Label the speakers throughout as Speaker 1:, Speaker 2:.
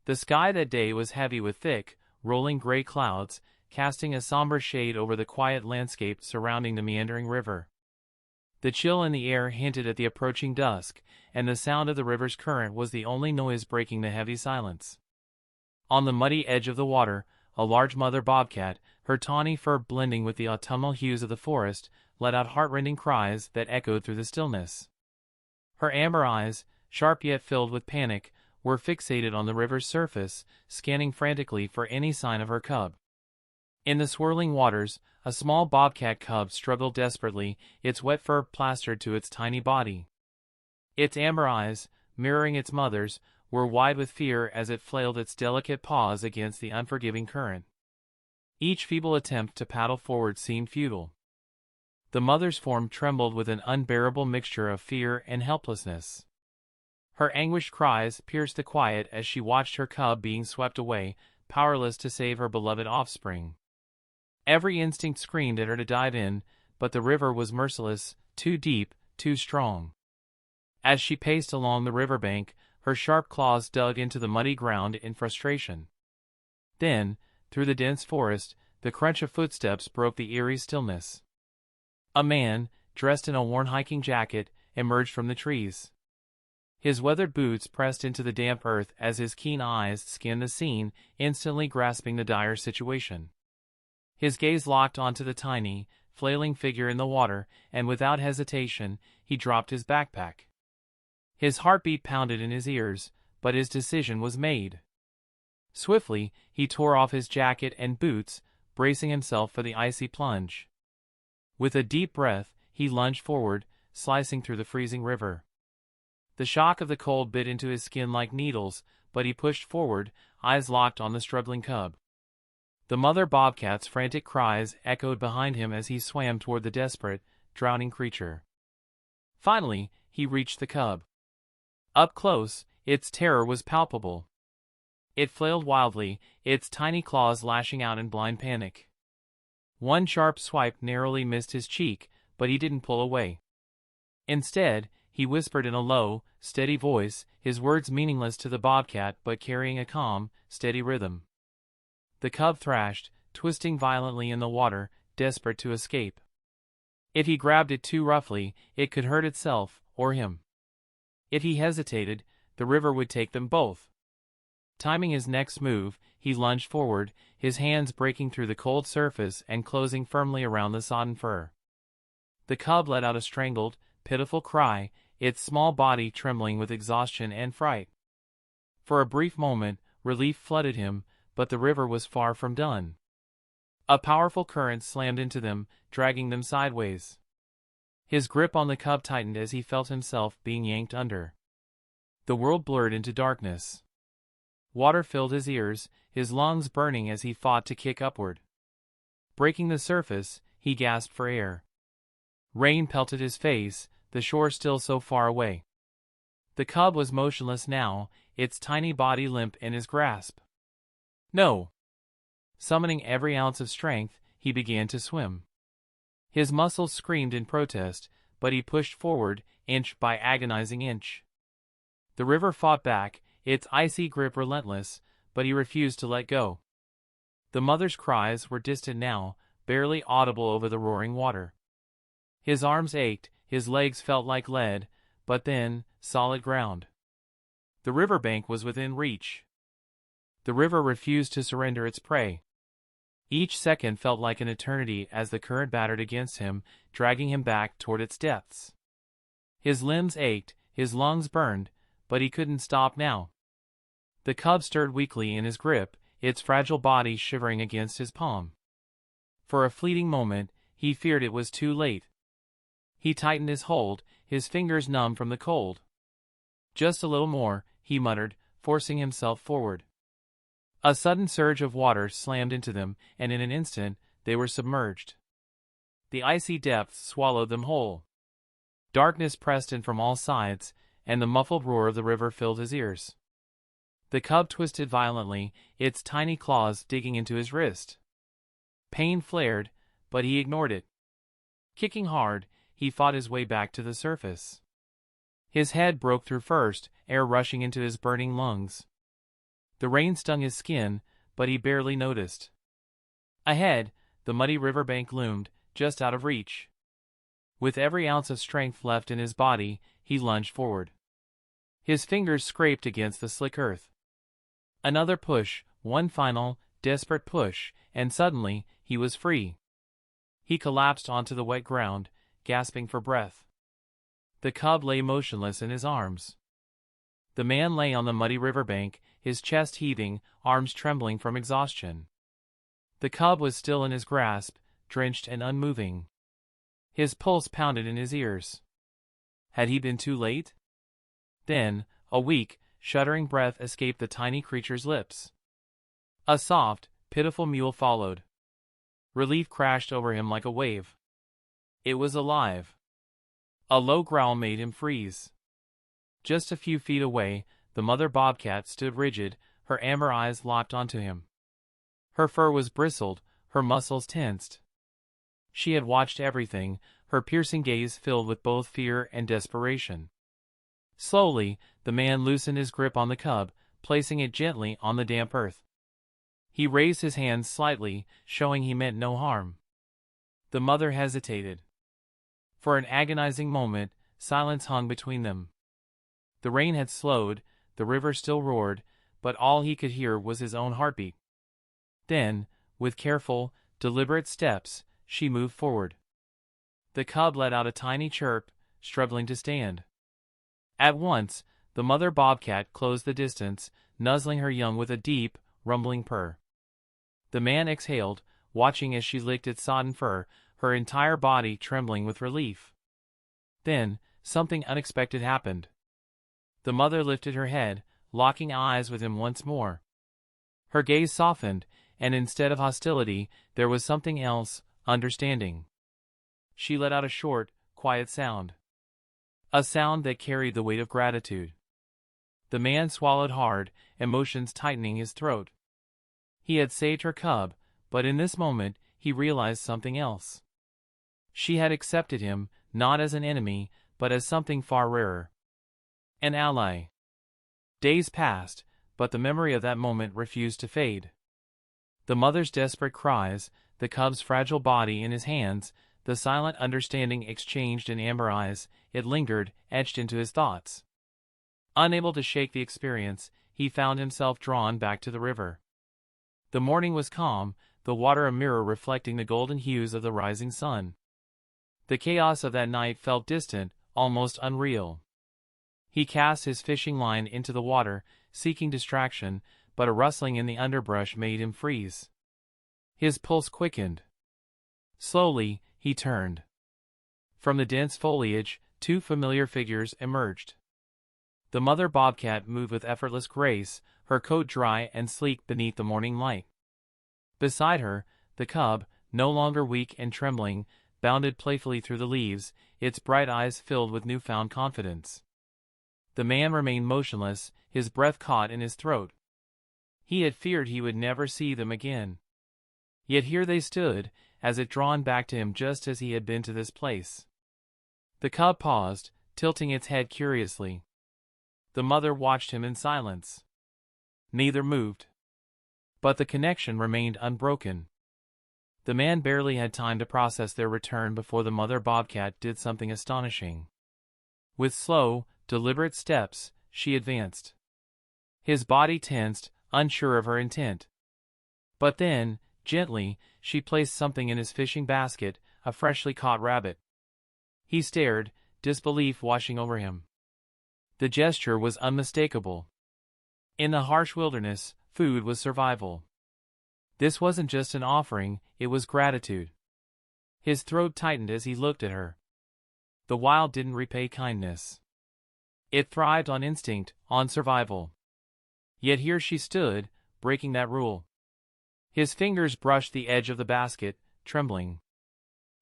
Speaker 1: The sky that day was heavy with thick, rolling gray clouds, casting a somber shade over the quiet landscape surrounding the meandering river. The chill in the air hinted at the approaching dusk, and the sound of the river's current was the only noise breaking the heavy silence. On the muddy edge of the water, a large mother bobcat, her tawny fur blending with the autumnal hues of the forest, let out heartrending cries that echoed through the stillness. Her amber eyes, sharp yet filled with panic, were fixated on the river's surface, scanning frantically for any sign of her cub. In the swirling waters, a small bobcat cub struggled desperately, its wet fur plastered to its tiny body. Its amber eyes, mirroring its mother's, were wide with fear as it flailed its delicate paws against the unforgiving current. Each feeble attempt to paddle forward seemed futile. The mother's form trembled with an unbearable mixture of fear and helplessness. Her anguished cries pierced the quiet as she watched her cub being swept away, powerless to save her beloved offspring. Every instinct screamed at her to dive in, but the river was merciless, too deep, too strong. As she paced along the riverbank, her sharp claws dug into the muddy ground in frustration. Then, through the dense forest, the crunch of footsteps broke the eerie stillness. A man, dressed in a worn hiking jacket, emerged from the trees. His weathered boots pressed into the damp earth as his keen eyes scanned the scene, instantly grasping the dire situation. His gaze locked onto the tiny, flailing figure in the water, and without hesitation, he dropped his backpack. His heartbeat pounded in his ears, but his decision was made. Swiftly, he tore off his jacket and boots, bracing himself for the icy plunge. With a deep breath, he lunged forward, slicing through the freezing river. The shock of the cold bit into his skin like needles, but he pushed forward, eyes locked on the struggling cub. The mother bobcat's frantic cries echoed behind him as he swam toward the desperate, drowning creature. Finally, he reached the cub. Up close, its terror was palpable. It flailed wildly, its tiny claws lashing out in blind panic. One sharp swipe narrowly missed his cheek, but he didn't pull away. Instead, he whispered in a low, steady voice, his words meaningless to the bobcat but carrying a calm, steady rhythm. The cub thrashed, twisting violently in the water, desperate to escape. If he grabbed it too roughly, it could hurt itself, or him. If he hesitated, the river would take them both. Timing his next move, he lunged forward, his hands breaking through the cold surface and closing firmly around the sodden fur. The cub let out a strangled, pitiful cry, its small body trembling with exhaustion and fright. For a brief moment, relief flooded him, but the river was far from done. A powerful current slammed into them, dragging them sideways. His grip on the cub tightened as he felt himself being yanked under. The world blurred into darkness. Water filled his ears, his lungs burning as he fought to kick upward. Breaking the surface, he gasped for air. Rain pelted his face, the shore still so far away. The cub was motionless now, its tiny body limp in his grasp. No! Summoning every ounce of strength, he began to swim. His muscles screamed in protest, but he pushed forward, inch by agonizing inch. The river fought back, its icy grip relentless, but he refused to let go. The mother's cries were distant now, barely audible over the roaring water. His arms ached, his legs felt like lead, but then, solid ground. The riverbank was within reach. The river refused to surrender its prey. Each second felt like an eternity as the current battered against him, dragging him back toward its depths. His limbs ached, his lungs burned, but he couldn't stop now. The cub stirred weakly in his grip, its fragile body shivering against his palm. For a fleeting moment, he feared it was too late. He tightened his hold, his fingers numb from the cold. Just a little more, he muttered, forcing himself forward. A sudden surge of water slammed into them, and in an instant, they were submerged. The icy depths swallowed them whole. Darkness pressed in from all sides, and the muffled roar of the river filled his ears. The cub twisted violently, its tiny claws digging into his wrist. Pain flared, but he ignored it. Kicking hard, he fought his way back to the surface. His head broke through first, air rushing into his burning lungs. The rain stung his skin, but he barely noticed. Ahead, the muddy riverbank loomed, just out of reach. With every ounce of strength left in his body, he lunged forward. His fingers scraped against the slick earth. Another push, one final, desperate push, and suddenly, he was free. He collapsed onto the wet ground, gasping for breath. The cub lay motionless in his arms. The man lay on the muddy riverbank, his chest heaving, arms trembling from exhaustion. The cub was still in his grasp, drenched and unmoving. His pulse pounded in his ears. Had he been too late? Then, a weak, shuddering breath escaped the tiny creature's lips. A soft, pitiful mew followed. Relief crashed over him like a wave. It was alive. A low growl made him freeze. Just a few feet away, the mother bobcat stood rigid, her amber eyes locked onto him. Her fur was bristled, her muscles tensed. She had watched everything, her piercing gaze filled with both fear and desperation. Slowly, the man loosened his grip on the cub, placing it gently on the damp earth. He raised his hands slightly, showing he meant no harm. The mother hesitated. For an agonizing moment, silence hung between them. The rain had slowed, the river still roared, but all he could hear was his own heartbeat. Then, with careful, deliberate steps, she moved forward. The cub let out a tiny chirp, struggling to stand. At once, the mother bobcat closed the distance, nuzzling her young with a deep, rumbling purr. The man exhaled, watching as she licked its sodden fur, her entire body trembling with relief. Then, something unexpected happened. The mother lifted her head, locking eyes with him once more. Her gaze softened, and instead of hostility, there was something else, understanding. She let out a short, quiet sound. A sound that carried the weight of gratitude. The man swallowed hard, emotions tightening his throat. He had saved her cub, but in this moment, he realized something else. She had accepted him, not as an enemy, but as something far rarer. An ally. Days passed, but the memory of that moment refused to fade. The mother's desperate cries, the cub's fragile body in his hands, the silent understanding exchanged in amber eyes, it lingered, etched into his thoughts. Unable to shake the experience, he found himself drawn back to the river. The morning was calm, the water a mirror reflecting the golden hues of the rising sun. The chaos of that night felt distant, almost unreal. He cast his fishing line into the water, seeking distraction, but a rustling in the underbrush made him freeze. His pulse quickened. Slowly, he turned. From the dense foliage, two familiar figures emerged. The mother bobcat moved with effortless grace, her coat dry and sleek beneath the morning light. Beside her, the cub, no longer weak and trembling, bounded playfully through the leaves, its bright eyes filled with newfound confidence. The man remained motionless, his breath caught in his throat. He had feared he would never see them again. Yet here they stood, as if drawn back to him just as he had been to this place. The cub paused, tilting its head curiously. The mother watched him in silence. Neither moved. But the connection remained unbroken. The man barely had time to process their return before the mother bobcat did something astonishing. With slow, deliberate steps, she advanced. His body tensed, unsure of her intent. But then, gently, she placed something in his fishing basket, a freshly caught rabbit. He stared, disbelief washing over him. The gesture was unmistakable. In the harsh wilderness, food was survival. This wasn't just an offering, it was gratitude. His throat tightened as he looked at her. The wild didn't repay kindness. It thrived on instinct, on survival. Yet here she stood, breaking that rule. His fingers brushed the edge of the basket, trembling.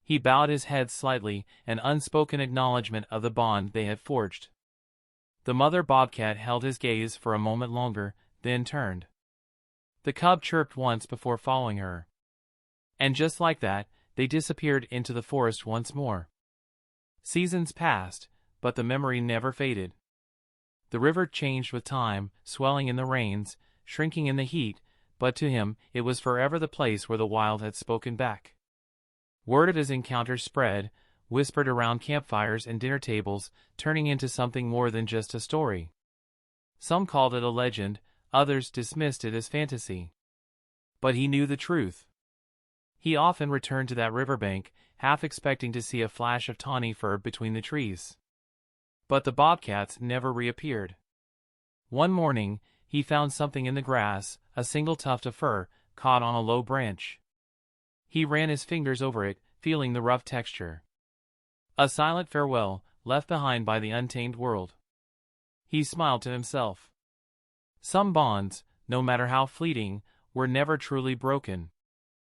Speaker 1: He bowed his head slightly, an unspoken acknowledgement of the bond they had forged. The mother bobcat held his gaze for a moment longer, then turned. The cub chirped once before following her. And just like that, they disappeared into the forest once more. Seasons passed, but the memory never faded. The river changed with time, swelling in the rains, shrinking in the heat, but to him, it was forever the place where the wild had spoken back. Word of his encounter spread, whispered around campfires and dinner tables, turning into something more than just a story. Some called it a legend, others dismissed it as fantasy. But he knew the truth. He often returned to that riverbank, half expecting to see a flash of tawny fur between the trees. But the bobcats never reappeared. One morning, he found something in the grass, a single tuft of fur, caught on a low branch. He ran his fingers over it, feeling the rough texture. A silent farewell, left behind by the untamed world. He smiled to himself. Some bonds, no matter how fleeting, were never truly broken.